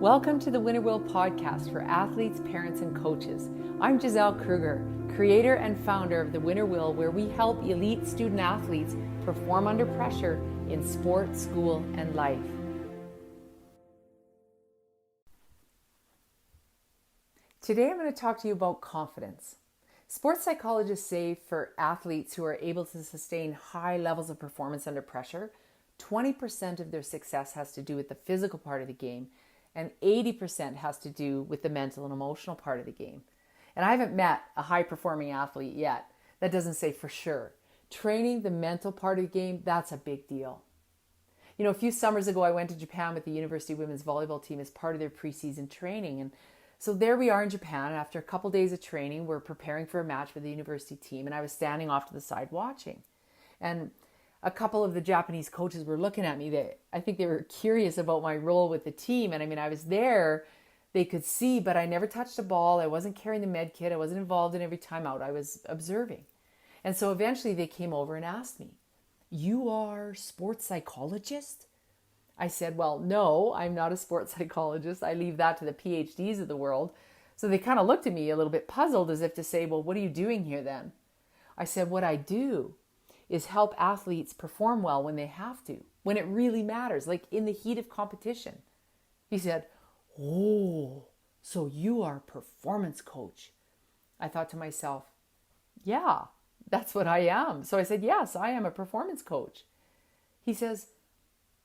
Welcome to the Winner Will podcast for athletes, parents, and coaches. I'm Giselle Kruger, creator and founder of the Winner Will, where we help elite student athletes perform under pressure in sport, school, and life. Today I'm going to talk to you about confidence. Sports psychologists say for athletes who are able to sustain high levels of performance under pressure, 20% of their success has to do with the physical part of the game, and 80% has to do with the mental and emotional part of the game. And I haven't met a high-performing athlete yet. That doesn't say for sure. Training the mental part of the game, that's a big deal. You know, a few summers ago, I went to Japan with the University women's volleyball team as part of their preseason training. And so there we are in Japan. After a couple days of training, we're preparing for a match with the university team. And I was standing off to the side watching. And a couple of the Japanese coaches were looking at me. I think they were curious about my role with the team. And I mean, I was there, they could see, but I never touched a ball. I wasn't carrying the med kit. I wasn't involved in every timeout. I was observing. And so eventually they came over and asked me, "You are a sports psychologist?" I said, "Well, no, I'm not a sports psychologist. I leave that to the PhDs of the world." So they kind of looked at me a little bit puzzled, as if to say, "Well, what are you doing here then?" I said, "What I do is help athletes perform well when they have to, when it really matters, like in the heat of competition." He said, "Oh, so you are a performance coach." I thought to myself, yeah, that's what I am. So I said, "Yes, I am a performance coach." He says,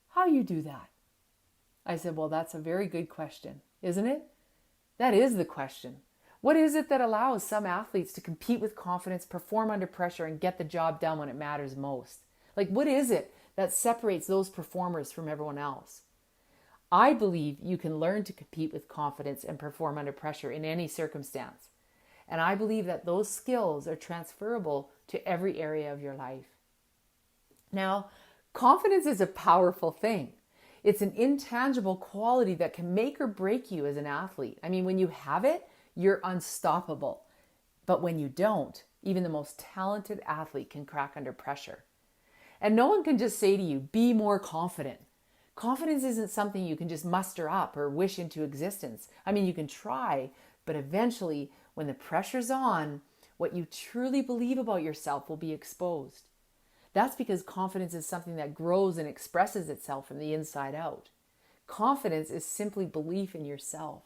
"How you do that?" I said, "Well, that's a very good question, isn't it?" That is the question. What is it that allows some athletes to compete with confidence, perform under pressure, and get the job done when it matters most? Like, what is it that separates those performers from everyone else? I believe you can learn to compete with confidence and perform under pressure in any circumstance. And I believe that those skills are transferable to every area of your life. Now, confidence is a powerful thing. It's an intangible quality that can make or break you as an athlete. I mean, when you have it, you're unstoppable. But when you don't, even the most talented athlete can crack under pressure. And no one can just say to you, "Be more confident." Confidence isn't something you can just muster up or wish into existence. I mean, you can try, but eventually, when the pressure's on, what you truly believe about yourself will be exposed. That's because confidence is something that grows and expresses itself from the inside out. Confidence is simply belief in yourself.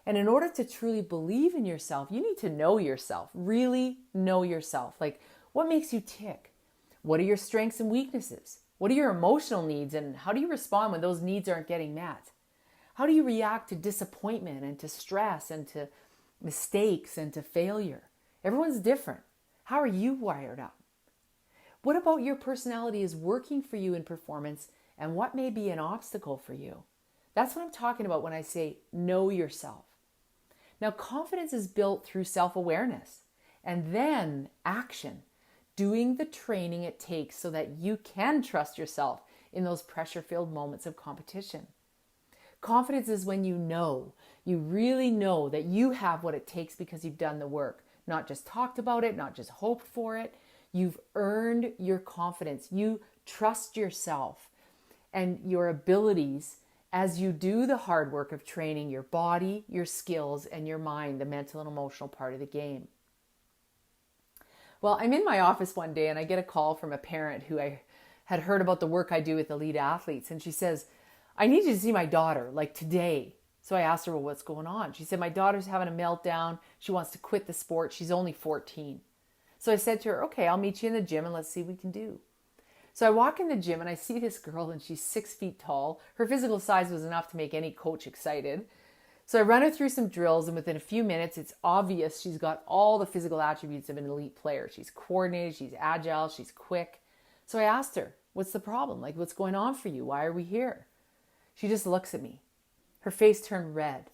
And in order to truly believe in yourself, you need to know yourself, really know yourself. Like, what makes you tick? What are your strengths and weaknesses? What are your emotional needs, and how do you respond when those needs aren't getting met? How do you react to disappointment and to stress and to mistakes and to failure? Everyone's different. How are you wired up? What about your personality is working for you in performance, and what may be an obstacle for you? That's what I'm talking about when I say know yourself. Now, confidence is built through self-awareness and then action, doing the training it takes so that you can trust yourself in those pressure-filled moments of competition. Confidence is when you really know that you have what it takes because you've done the work, not just talked about it, not just hoped for it. You've earned your confidence. You trust yourself and your abilities as you do the hard work of training your body, your skills, and your mind, the mental and emotional part of the game. Well, I'm in my office one day and I get a call from a parent who I had heard about the work I do with elite athletes. And she says, "I need you to see my daughter, like today." So I asked her, "Well, what's going on?" She said, "My daughter's having a meltdown. She wants to quit the sport. She's only 14. So I said to her, "Okay, I'll meet you in the gym and let's see what we can do." So I walk in the gym and I see this girl, and she's 6 feet tall. Her physical size was enough to make any coach excited. So I run her through some drills, and within a few minutes, it's obvious she's got all the physical attributes of an elite player. She's coordinated, she's agile, she's quick. So I asked her, "What's the problem? Like, what's going on for you? Why are we here?" She just looks at me. Her face turned red.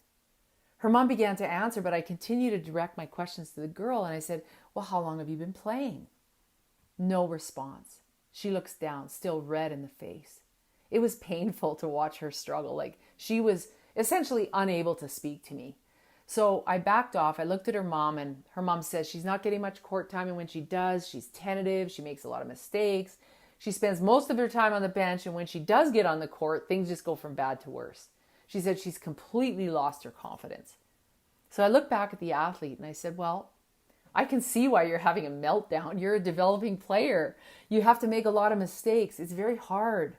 Her mom began to answer, but I continued to direct my questions to the girl, and I said, "Well, how long have you been playing?" No response. She looks down, still red in the face. It was painful to watch her struggle. Like, she was essentially unable to speak to me. So I backed off. I looked at her mom, and her mom says she's not getting much court time, and when she does, she's tentative. She makes a lot of mistakes. She spends most of her time on the bench, and when she does get on the court, things just go from bad to worse. She said she's completely lost her confidence. So I looked back at the athlete and I said, well, I can see why you're having a meltdown. You're a developing player. You have to make a lot of mistakes. It's very hard.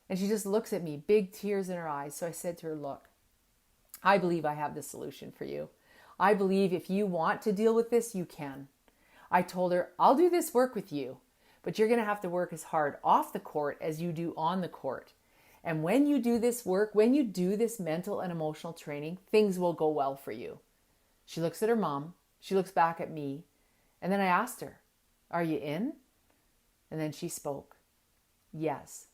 And she just looks at me, big tears in her eyes. So I said to her, look, I believe I have the solution for you. I believe if you want to deal with this, you can. I told her, I'll do this work with you, but you're going to have to work as hard off the court as you do on the court. And when you do this work, when you do this mental and emotional training, things will go well for you. She looks at her mom. She looks back at me. And then I asked her, are you in? And then she spoke, yes.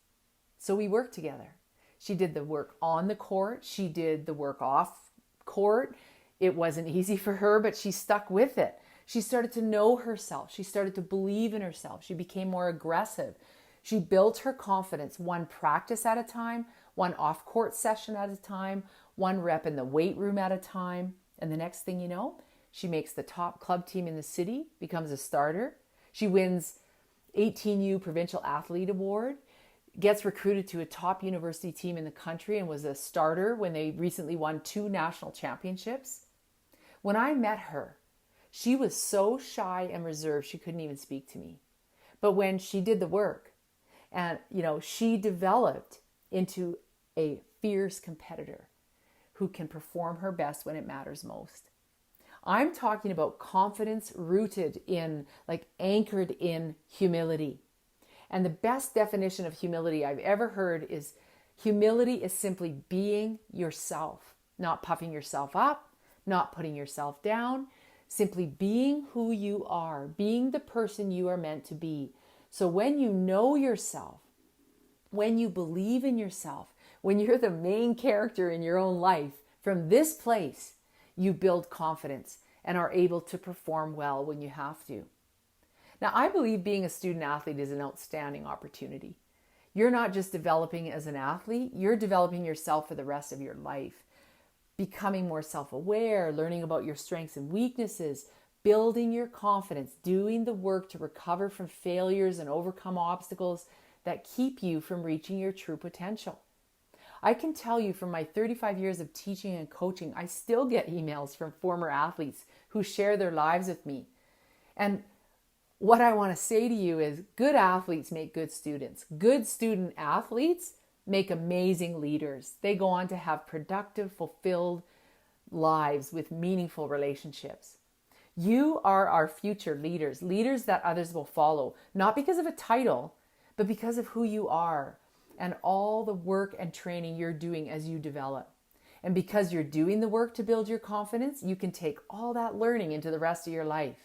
So we worked together. She did the work on the court. She did the work off court. It wasn't easy for her, but she stuck with it. She started to know herself. She started to believe in herself. She became more aggressive. She built her confidence one practice at a time, one off-court session at a time, one rep in the weight room at a time. And the next thing you know, she makes the top club team in the city, becomes a starter. She wins 18U Provincial Athlete Award, gets recruited to a top university team in the country and was a starter when they recently won 2 national championships. When I met her, she was so shy and reserved she couldn't even speak to me. But when she did the work and, she developed into a fierce competitor who can perform her best when it matters most. I'm talking about confidence rooted in, anchored in humility. And the best definition of humility I've ever heard is humility is simply being yourself, not puffing yourself up, not putting yourself down, simply being who you are, being the person you are meant to be. So when you know yourself, when you believe in yourself, when you're the main character in your own life, from this place, you build confidence and are able to perform well when you have to. Now, I believe being a student athlete is an outstanding opportunity. You're not just developing as an athlete, you're developing yourself for the rest of your life. Becoming more self-aware, learning about your strengths and weaknesses, building your confidence, doing the work to recover from failures and overcome obstacles that keep you from reaching your true potential. I can tell you from my 35 years of teaching and coaching, I still get emails from former athletes who share their lives with me. And what I want to say to you is good athletes make good students. Good student athletes make amazing leaders. They go on to have productive, fulfilled lives with meaningful relationships. You are our future leaders, leaders that others will follow, not because of a title, but because of who you are and all the work and training you're doing as you develop. And because you're doing the work to build your confidence, you can take all that learning into the rest of your life.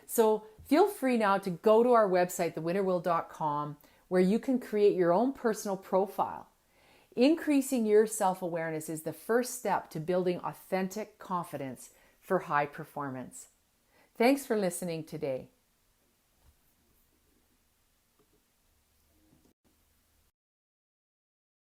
So feel free now to go to our website, thewinnerwill.com, where you can create your own personal profile. Increasing your self-awareness is the first step to building authentic confidence for high performance. Thanks for listening today.